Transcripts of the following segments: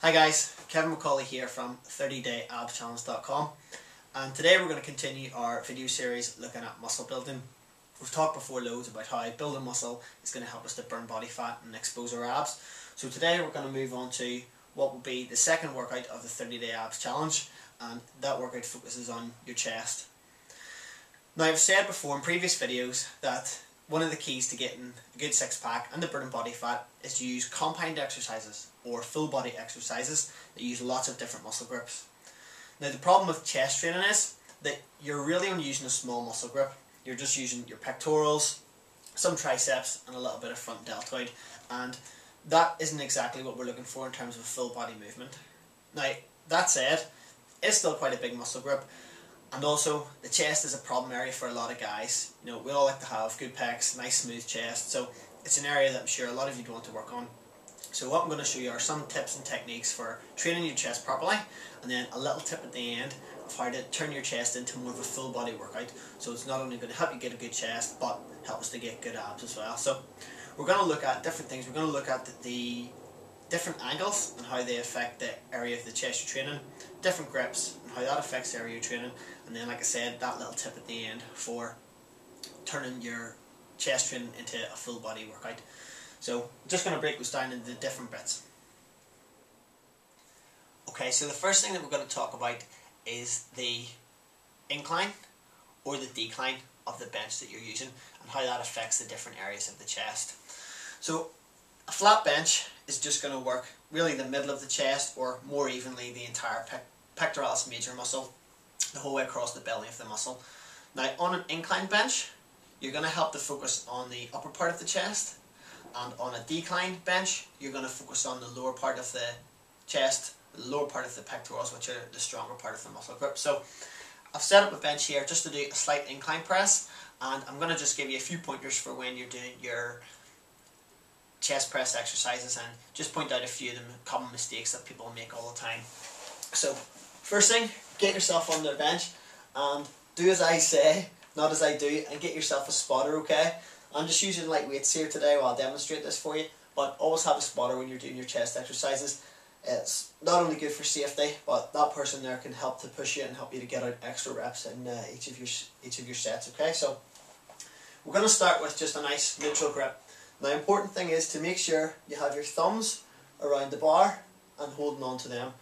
Hi guys, Kevin McCauley here from 30dayabschallenge.com, and today we're going to continue our video series looking at muscle building. We've talked before loads about how building muscle is going to help us to burn body fat and expose our abs. So today we're going to move on to what will be the second workout of the 30-day abs challenge, and that workout focuses on your chest. Now, I've said before in previous videos that one of the keys to getting a good six-pack and to burning body fat is to use compound exercises or full body exercises that use lots of different muscle groups. Now, the problem with chest training is that you're really only using a small muscle group. You're just using your pectorals, some triceps and a little bit of front deltoid, and that isn't exactly what we're looking for in terms of a full body movement. Now, that said, it's still quite a big muscle group. And also, the chest is a problem area for a lot of guys. You know, we all like to have good pecs, nice smooth chest, so it's an area that I'm sure a lot of you want to work on. So what I'm going to show you are some tips and techniques for training your chest properly, and then a little tip at the end of how to turn your chest into more of a full body workout. So it's not only going to help you get a good chest, but help us to get good abs as well. So we're going to look at different things. We're going to look at the different angles and how they affect the area of the chest you're training, different grips and how that affects the area you're training, and then, like I said, that little tip at the end for turning your chest training into a full body workout. So I'm just going to break this down into different bits. Okay, so the first thing that we're going to talk about is the incline or the decline of the bench that you're using and how that affects the different areas of the chest. So a flat bench is just going to work really the middle of the chest, or more evenly the entire pectoralis major muscle, the whole way across the belly of the muscle. Now, on an incline bench, you're going to help to focus on the upper part of the chest, and on a decline bench, you're going to focus on the lower part of the chest, the lower part of the pectorals, which are the stronger part of the muscle group. So I've set up a bench here just to do a slight incline press, and I'm going to just give you a few pointers for when you're doing your chest press exercises, and just point out a few of the common mistakes that people make all the time. So first thing, get yourself on the bench and do as I say, not as I do, and get yourself a spotter, okay? I'm just using light weights here today while I demonstrate this for you, but always have a spotter when you're doing your chest exercises. It's not only good for safety, but that person there can help to push you and help you to get out extra reps in each of your sets, okay? So we're going to start with just a nice neutral grip. Now, the important thing is to make sure you have your thumbs around the bar and holding on to them.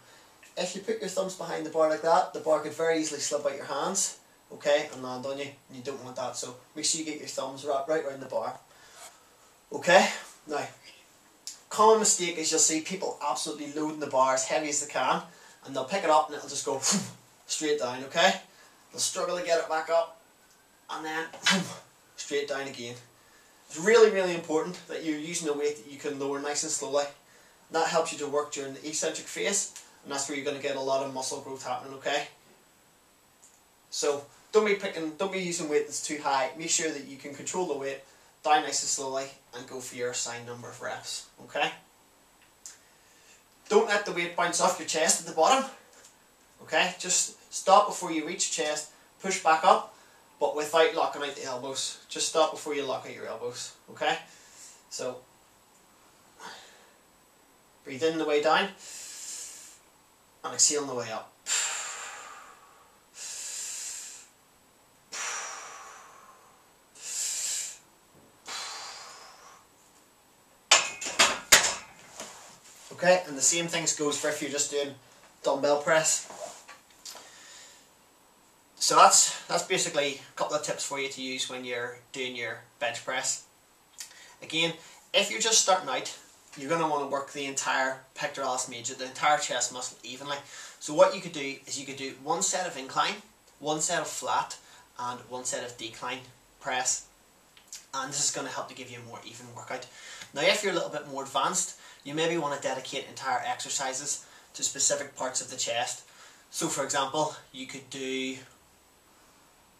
If you put your thumbs behind the bar like that, the bar could very easily slip out your hands, okay, and land on you, and you don't want that. So make sure you get your thumbs wrapped right around the bar. Okay, now, common mistake is you'll see people absolutely loading the bar as heavy as they can, and they'll pick it up and it'll just go straight down, okay? They'll struggle to get it back up, and then straight down again. It's really, really important that you're using a weight that you can lower nice and slowly. That helps you to work during the eccentric phase, and that's where you're going to get a lot of muscle growth happening, okay? So don't be using weight that's too high. Make sure that you can control the weight down nice and slowly and go for your assigned number of reps, okay? Don't let the weight bounce off your chest at the bottom, okay? Just stop before you reach chest, push back up, but without locking out the elbows. Just stop before you lock out your elbows, okay? So breathe in the way down and exhale on the way up. Okay, and the same thing goes for if you're just doing dumbbell press. So that's basically a couple of tips for you to use when you're doing your bench press. Again, if you're just starting out, you're going to want to work the entire pectoralis major, the entire chest muscle evenly. So what you could do is you could do one set of incline, one set of flat, and one set of decline press. And this is going to help to give you a more even workout. Now, if you're a little bit more advanced, you maybe want to dedicate entire exercises to specific parts of the chest. So for example, you could do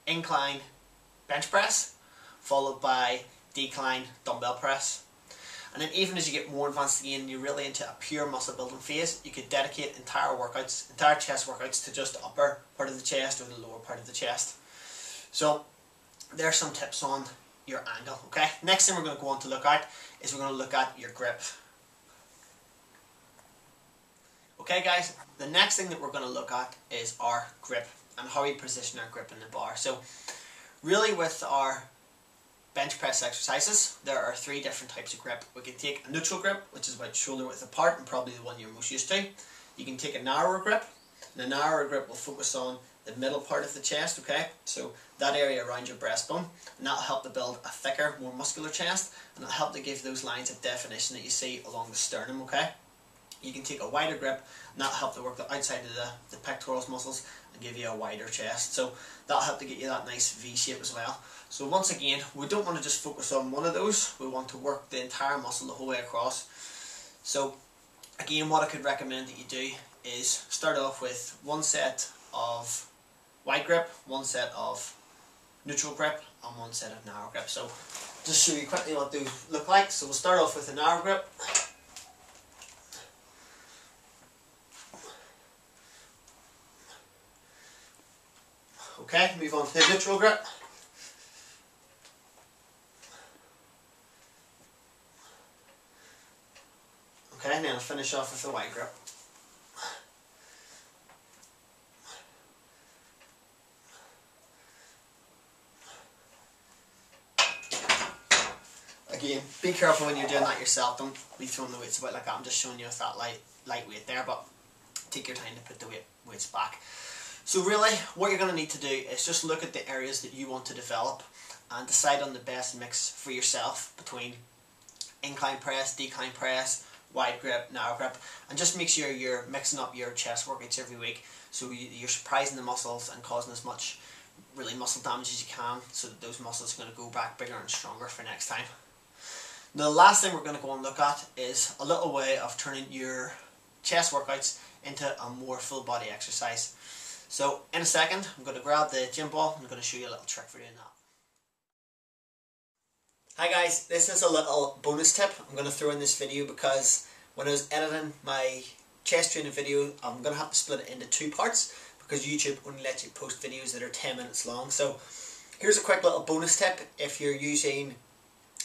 incline bench press followed by decline dumbbell press, and then even as you get more advanced again, you're really into a pure muscle building phase, you could dedicate entire chest workouts to just the upper part of the chest or the lower part of the chest. So there's some tips on your angle. Okay, next thing we're going to go on to look at is we're going to look at your grip. Okay guys, the next thing that we're going to look at is our grip and how we position our grip in the bar. So really with our bench press exercises, there are three different types of grip. We can take a neutral grip, which is about shoulder width apart and probably the one you're most used to. You can take a narrower grip, and a narrower grip will focus on the middle part of the chest, okay? So that area around your breastbone, and that'll help to build a thicker, more muscular chest, and it'll help to give those lines of definition that you see along the sternum, okay? You can take a wider grip, and that'll help to work the outside of the pectoral muscles and give you a wider chest. So that'll help to get you that nice V shape as well. So once again, we don't want to just focus on one of those, we want to work the entire muscle the whole way across. So again, what I could recommend that you do is start off with one set of wide grip, one set of neutral grip, and one set of narrow grip. So just show you quickly what those look like. So we'll start off with a narrow grip. Okay, move on to the neutral grip. Okay, and then I'll finish off with the wide grip. Again, be careful when you're doing that yourself. Don't be throwing the weights about like that. I'm just showing you with that light weight there, but take your time to put the weights back. So really, what you're going to need to do is just look at the areas that you want to develop and decide on the best mix for yourself between incline press, decline press, wide grip, narrow grip, and just make sure you're mixing up your chest workouts every week so you're surprising the muscles and causing as much really muscle damage as you can, so that those muscles are going to go back bigger and stronger for next time. Now the last thing we're going to go and look at is a little way of turning your chest workouts into a more full body exercise. So in a second, I'm going to grab the gym ball and I'm going to show you a little trick for doing that. Hi guys, this is a little bonus tip I'm going to throw in this video because when I was editing my chest training video, I'm going to have to split it into two parts because YouTube only lets you post videos that are 10 minutes long. So here's a quick little bonus tip if you're using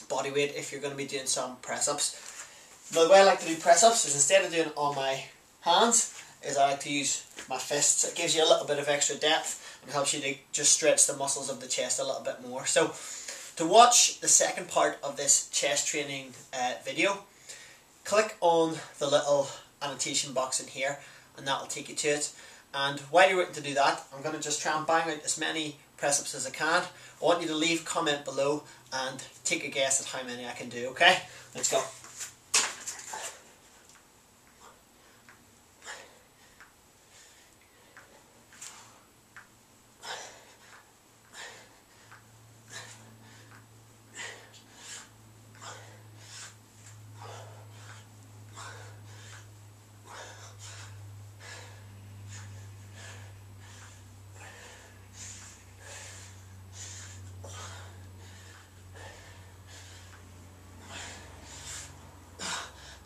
body weight, if you're going to be doing some press-ups. Now the way I like to do press-ups is instead of doing it on my hands, is I like to use my fists. It gives you a little bit of extra depth and helps you to just stretch the muscles of the chest a little bit more. So to watch the second part of this chest training video, click on the little annotation box in here and that will take you to it. And while you're waiting to do that, I'm going to just try and bang out as many press-ups as I can. I want you to leave a comment below and take a guess at how many I can do, okay? Let's go.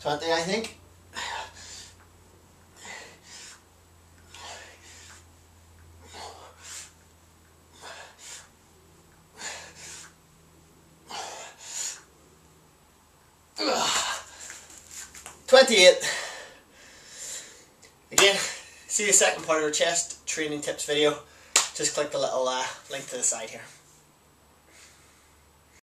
I think. Ugh. 28. Again, see the second part of our chest training tips video. Just click the little link to the side here.